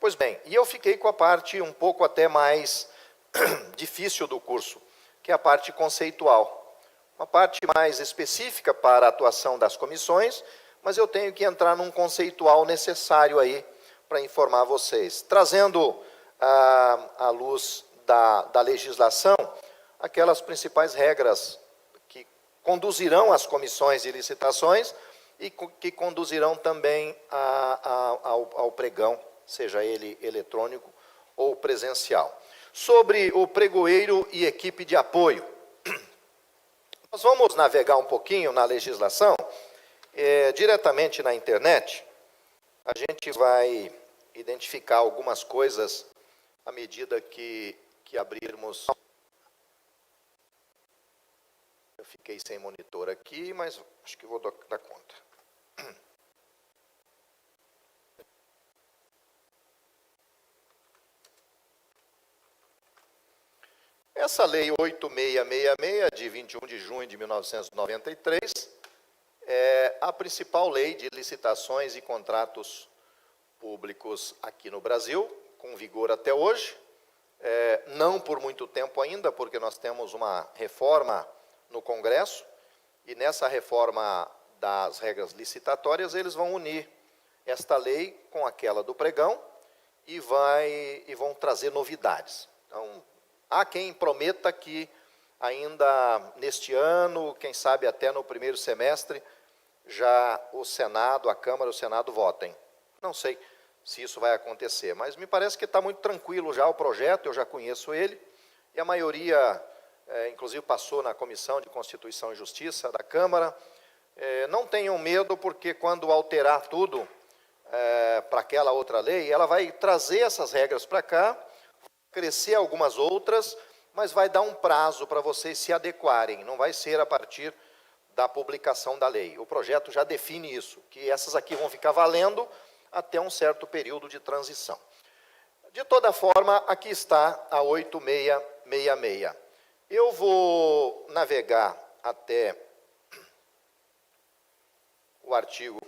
Pois bem, e eu fiquei com a parte um pouco até mais difícil do curso, que é a parte conceitual. Uma parte mais específica para a atuação das comissões, mas eu tenho que entrar num conceitual necessário aí para informar vocês. Trazendo à luz da legislação aquelas principais regras que conduzirão as comissões de licitações e que conduzirão também ao pregão, seja ele eletrônico ou presencial. Sobre o pregoeiro e equipe de apoio. Nós vamos navegar um pouquinho na legislação, diretamente na internet. A gente vai identificar algumas coisas à medida que abrirmos. Eu fiquei sem monitor aqui, mas acho que vou dar conta. Essa lei 8666, de 21 de junho de 1993, é a principal lei de licitações e contratos públicos aqui no Brasil, com vigor até hoje. Não por muito tempo ainda, porque nós temos uma reforma no Congresso, e nessa reforma das regras licitatórias, eles vão unir esta lei com aquela do pregão e vão trazer novidades. Então, há quem prometa que ainda neste ano, quem sabe até no primeiro semestre, já o Senado, a Câmara e o Senado votem. Não sei se isso vai acontecer, mas me parece que está muito tranquilo já o projeto, eu já conheço ele, e a maioria, inclusive, passou na Comissão de Constituição e Justiça da Câmara. Não tenham medo, porque quando alterar tudo para aquela outra lei, ela vai trazer essas regras para cá, crescer algumas outras, mas vai dar um prazo para vocês se adequarem, não vai ser a partir da publicação da lei. O projeto já define isso, que essas aqui vão ficar valendo até um certo período de transição. De toda forma, aqui está a 8666. Eu vou navegar até o artigo .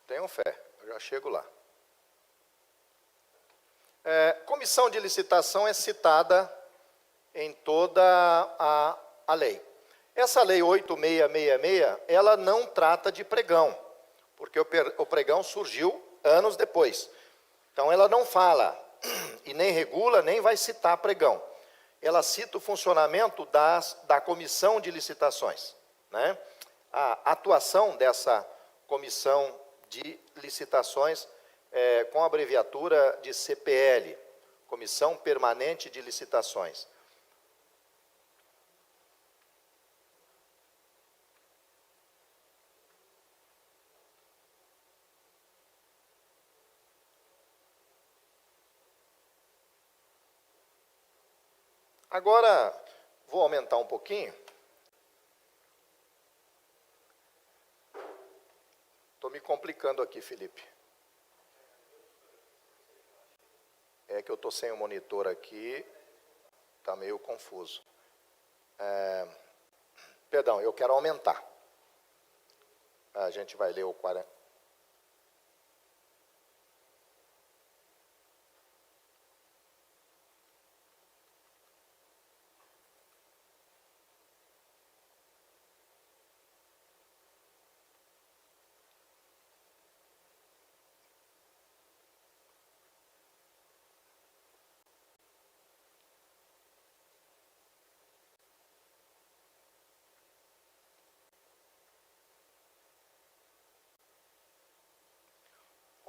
Tenham fé, eu já chego lá. Comissão de licitação é citada em toda a lei. Essa lei 8666, ela não trata de pregão, porque o pregão surgiu anos depois. Então, ela não fala, e nem regula, nem vai citar pregão. Ela cita o funcionamento da comissão de licitações, né? A atuação dessa comissão de licitações, com a abreviatura de CPL, Comissão Permanente de Licitações. Agora, vou aumentar um pouquinho. Estou me complicando aqui, Felipe. É que eu estou sem o monitor aqui, está meio confuso. Perdão, eu quero aumentar. A gente vai ler o 40.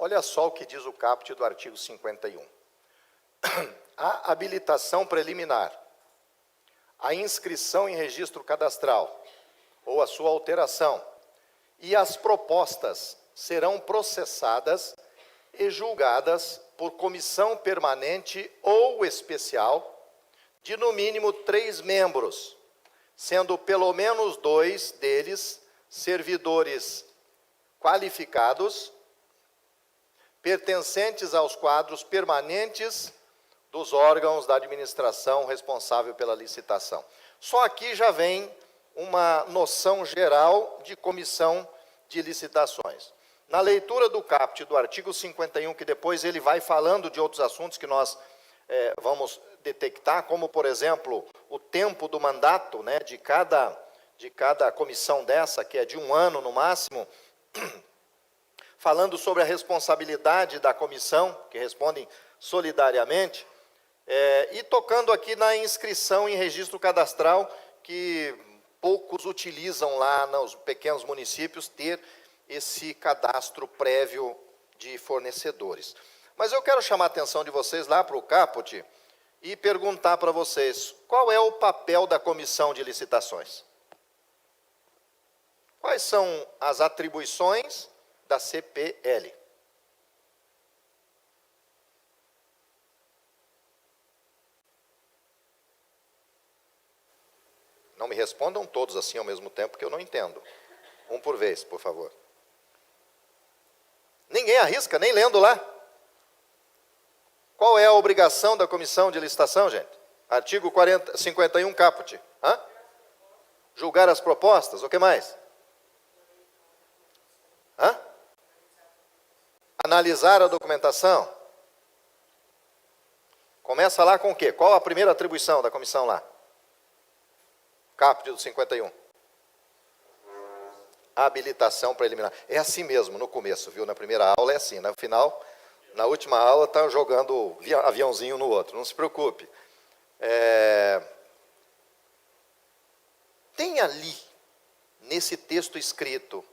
Olha só o que diz o caput do artigo 51. A habilitação preliminar, a inscrição em registro cadastral ou a sua alteração e as propostas serão processadas e julgadas por comissão permanente ou especial de no mínimo 3 membros, sendo pelo menos 2 deles servidores qualificados, pertencentes aos quadros permanentes dos órgãos da administração responsável pela licitação. Só aqui já vem uma noção geral de comissão de licitações. Na leitura do caput do artigo 51, que depois ele vai falando de outros assuntos que nós vamos detectar, como, por exemplo, o tempo do mandato, né, de cada comissão dessa, que é de 1 ano no máximo, falando sobre a responsabilidade da comissão, que respondem solidariamente, e tocando aqui na inscrição em registro cadastral, que poucos utilizam lá nos pequenos municípios, ter esse cadastro prévio de fornecedores. Mas eu quero chamar a atenção de vocês lá para o caput e perguntar para vocês, qual é o papel da comissão de licitações? Quais são as atribuições da CPL? Não me respondam todos assim ao mesmo tempo, que eu não entendo. Um por vez, por favor. Ninguém arrisca, nem lendo lá. Qual é a obrigação da comissão de licitação, gente? Artigo 51, caput. Julgar as propostas, o que mais? Analisar a documentação. Começa lá com o quê? Qual a primeira atribuição da comissão lá? Caput do 51. Habilitação preliminar. É assim mesmo, no começo, viu? Na primeira aula é assim, no final, na última aula está jogando aviãozinho no outro, não se preocupe. Tem ali, nesse texto escrito,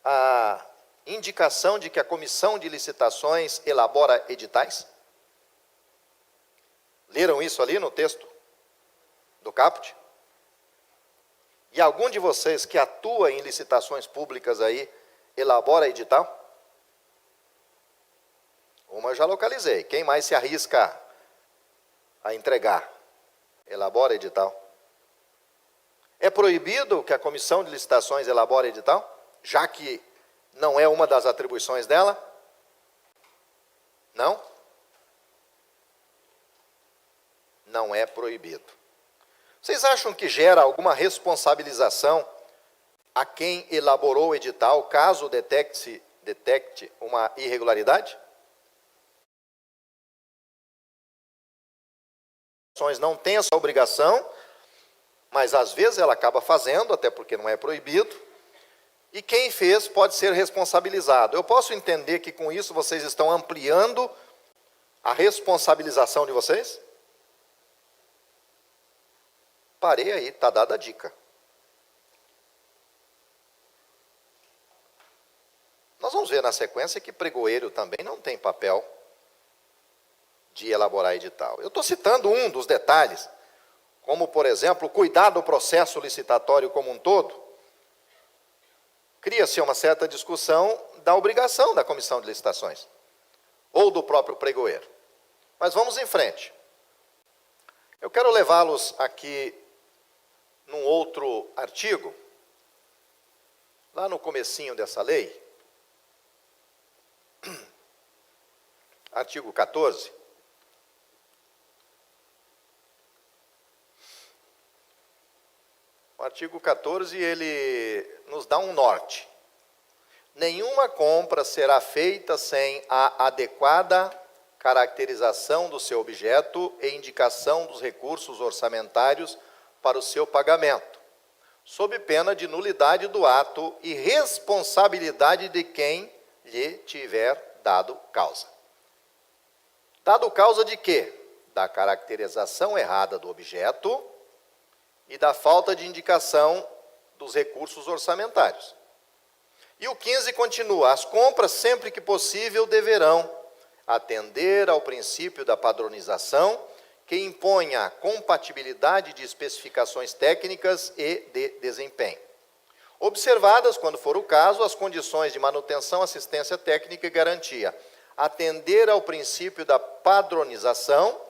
a indicação de que a comissão de licitações elabora editais? Leram isso ali no texto do caput? E algum de vocês que atua em licitações públicas aí, elabora edital? Uma eu já localizei. Quem mais se arrisca a entregar? Elabora edital. É proibido que a comissão de licitações elabore edital? Já que não é uma das atribuições dela? Não? Não é proibido. Vocês acham que gera alguma responsabilização a quem elaborou o edital, caso detecte uma irregularidade? Não tem essa obrigação, mas às vezes ela acaba fazendo, até porque não é proibido, e quem fez pode ser responsabilizado. Eu posso entender que com isso vocês estão ampliando a responsabilização de vocês? Parei aí, está dada a dica. Nós vamos ver na sequência que pregoeiro também não tem papel de elaborar edital. Eu estou citando um dos detalhes, como, por exemplo, cuidar do processo licitatório como um todo. Cria-se uma certa discussão da obrigação da comissão de licitações, ou do próprio pregoeiro. Mas vamos em frente. Eu quero levá-los aqui num outro artigo, lá no comecinho dessa lei, artigo 14, o artigo 14, ele nos dá um norte. Nenhuma compra será feita sem a adequada caracterização do seu objeto e indicação dos recursos orçamentários para o seu pagamento, sob pena de nulidade do ato e responsabilidade de quem lhe tiver dado causa. Dado causa de quê? Da caracterização errada do objeto e da falta de indicação dos recursos orçamentários. E o 15 continua: as compras, sempre que possível, deverão atender ao princípio da padronização, que impõe a compatibilidade de especificações técnicas e de desempenho. Observadas, quando for o caso, as condições de manutenção, assistência técnica e garantia. Atender ao princípio da padronização,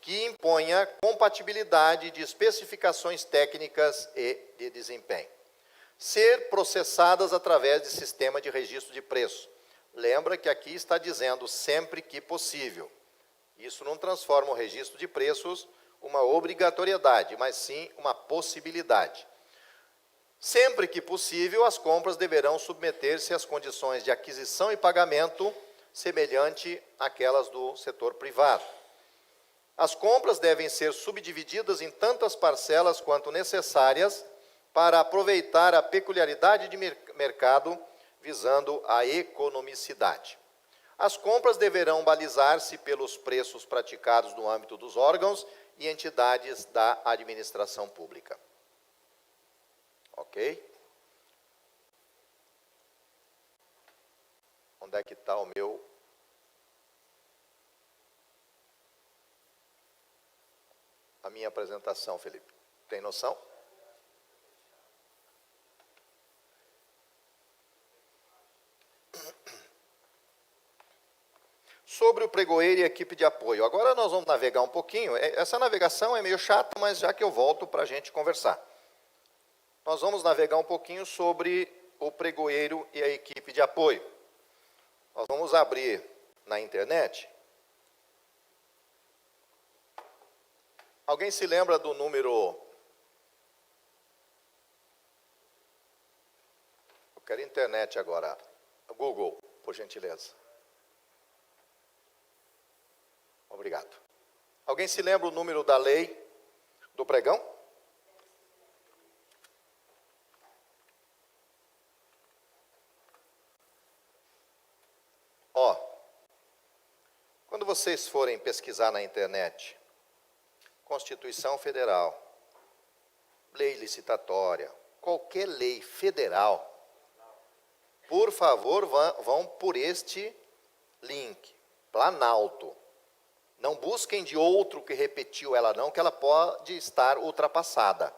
que impõe a compatibilidade de especificações técnicas e de desempenho. Ser processadas através de sistema de registro de preço. Lembra que aqui está dizendo sempre que possível. Isso não transforma o registro de preços uma obrigatoriedade, mas sim uma possibilidade. Sempre que possível, as compras deverão submeter-se às condições de aquisição e pagamento semelhante àquelas do setor privado. As compras devem ser subdivididas em tantas parcelas quanto necessárias para aproveitar a peculiaridade de mercado, visando a economicidade. As compras deverão balizar-se pelos preços praticados no âmbito dos órgãos e entidades da administração pública. Ok? Onde é que está a minha apresentação, Felipe? Tem noção? Sobre o pregoeiro e a equipe de apoio. Agora nós vamos navegar um pouquinho. Essa navegação é meio chata, mas já que eu volto para a gente conversar. Nós vamos navegar um pouquinho sobre o pregoeiro e a equipe de apoio. Nós vamos abrir na internet. Alguém se lembra do número... Eu quero internet agora. Google, por gentileza. Obrigado. Alguém se lembra o número da lei do pregão? Quando vocês forem pesquisar na internet, Constituição Federal, lei licitatória, qualquer lei federal, por favor, vão por este link, Planalto. Não busquem de outro que repetiu ela não, que ela pode estar ultrapassada.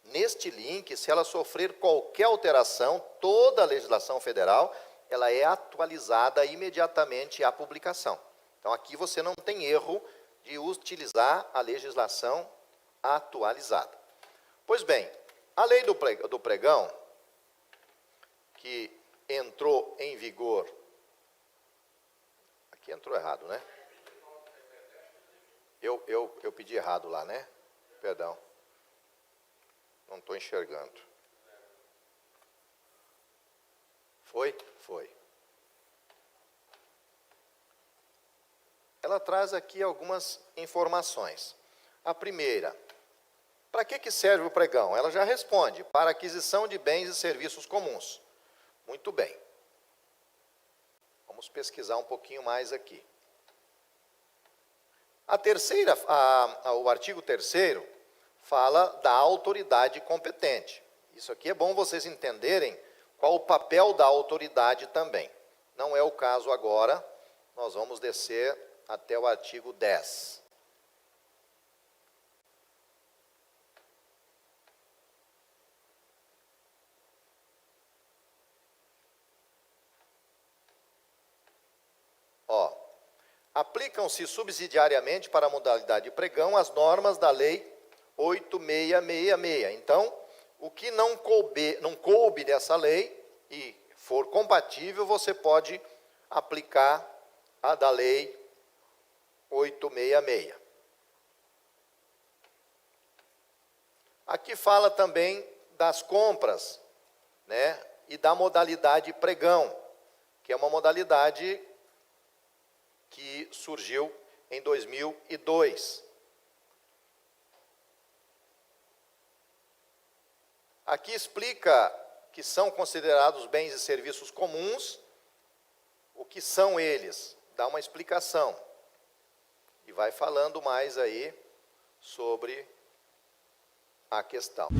Neste link, se ela sofrer qualquer alteração, toda a legislação federal, ela é atualizada imediatamente à publicação. Então, aqui você não tem erro de utilizar a legislação atualizada. Pois bem, a lei do pregão, que entrou em vigor... Aqui entrou errado, né? Eu pedi errado lá, né? Perdão. Não estou enxergando. Foi? Foi. Ela traz aqui algumas informações. A primeira, para que serve o pregão? Ela já responde, para aquisição de bens e serviços comuns. Muito bem. Vamos pesquisar um pouquinho mais aqui. O artigo 3º fala da autoridade competente. Isso aqui é bom vocês entenderem qual o papel da autoridade também. Não é o caso agora, nós vamos descer até o artigo 10. Aplicam-se subsidiariamente para a modalidade de pregão as normas da Lei 8666. Então, o que não coube dessa lei e for compatível, você pode aplicar a da Lei 866. Aqui fala também das compras, né, e da modalidade pregão, que é uma modalidade que surgiu em 2002. Aqui explica que são considerados bens e serviços comuns, o que são eles, dá uma explicação. E vai falando mais aí sobre a questão.